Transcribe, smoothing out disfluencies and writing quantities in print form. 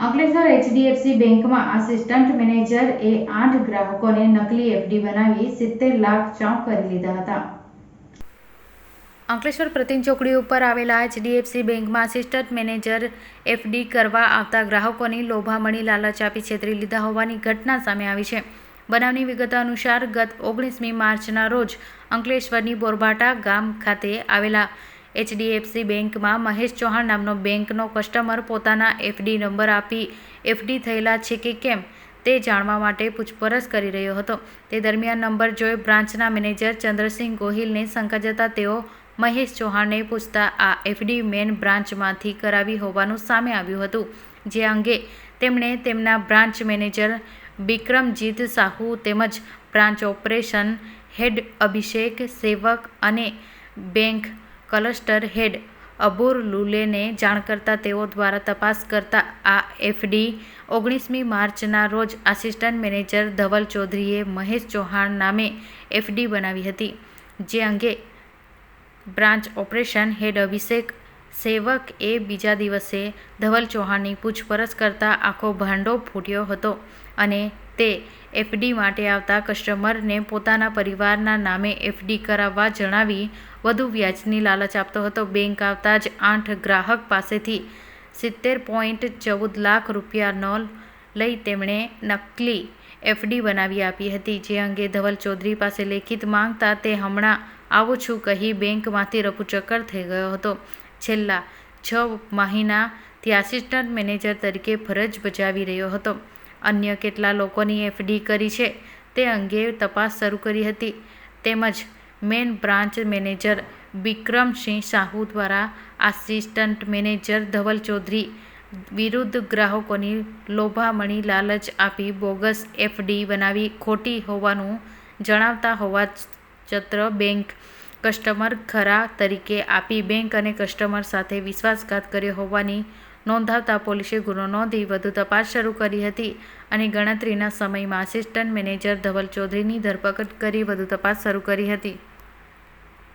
Ankleshwar HDFC બેંકમાં assistant મેનેજરે 8 ગ્રાહકોને નકલી એફડી બનાવી 70 લાખ ચાંક કરી લીધા હતા. અંકલેશ્વર પ્રતિન ચોકડી ઉપર આવેલા એચડીએફસી બેંકમાં આસિસ્ટન્ટ મેનેજર એફડી કરવા આવતા ગ્રાહકોની લોભામણી લાલચ આપી છેતરી લીધા હોવાની ઘટના સામે આવી છે. બનાવની વિગત અનુસાર ગત 19મી માર્ચના રોજ અંકલેશ્વરની બોરભાટા ગામ ખાતે આવેલા એચડીએફસી બેંકમાં મહેશ ચૌહાણ નામનો બેંકનો કસ્ટમર પોતાના એફડી નંબર આપી એફડી થયેલા છે કે કેમ તે જાણવા માટે પૂછપરછ કરી રહ્યો હતો. તે દરમિયાન નંબર જોઈ બ્રાન્ચના મેનેજર ચંદ્રસિંહ ગોહિલને શંકા જતા તેઓ મહેશ ચૌહાણને પૂછતા આ એફડી મેન બ્રાન્ચમાંથી કરાવી હોવાનું સામે આવ્યું હતું. જે અંગે તેમણે તેમના બ્રાન્ચ મેનેજર બિક્રમજીત સાહુ તેમજ બ્રાન્ચ ઓપરેશન હેડ અભિષેક સેવક અને બેંક ક્લસ્ટર હેડ અબુર લુલેને જાણ કરતા તેઓ દ્વારા તપાસ કરતા આ એફડી 19મી માર્ચના રોજ આસિસ્ટન્ટ મેનેજર ધવલ ચૌધરીએ મહેશ ચૌહાણ નામે એફડી બનાવી હતી. જે અંગે બ્રાન્ચ ઓપરેશન હેડ અભિષેક સેવક એ બીજા દિવસે ધવલ ચૌહાણની પૂછપરછ કરતા આખો ભાંડો ફૂટ્યો હતો અને તે એફડી માટે આવતા કસ્ટમરને પોતાના પરિવારના નામે એફડી કરાવવા જણાવી વધુ વ્યાજની લાલચ આપતો હતો. બેંક આવતા જ 8 ગ્રાહક પાસેથી 70.14 લાખ રૂપિયાનો લઈ તેમણે નકલી એફડી બનાવી આપી હતી. જે અંગે ધવલ ચૌધરી પાસે લેખિત માંગતા તે હમણાં આવું છું કહી બેંકમાંથી રફુચક્કર થઈ ગયો હતો. છેલ્લા 6 મહિનાથી આસિસ્ટન્ટ મેનેજર તરીકે ફરજ બજાવી રહ્યો હતો. અન્ય કેટલા લોકોની એફડી કરી છે તે અંગે તપાસ શરૂ કરી હતી. તેમજ મેન બ્રાન્ચ મેનેજર બિક્રમસિંહ સાહુ દ્વારા આસિસ્ટન્ટ મેનેજર ધવલ ચૌધરી વિરુદ્ધ ગ્રાહકોની લોભામણી લાલચ આપી બોગસ એફડી બનાવી ખોટી હોવાનું જણાવતા હોવા છતાં બેંક કસ્ટમર ખરા તરીકે આપી બેંક અને કસ્ટમર સાથે વિશ્વાસઘાત કર્યો હોવાની નોંધાવતા પોલીસે ગુનો નોંધી વધુ તપાસ શરૂ કરી હતી અને ગણતરીના સમયમાં આસિસ્ટન્ટ મેનેજર ધવલ ચૌધરીની ધરપકડ કરી વધુ તપાસ શરૂ કરી હતી.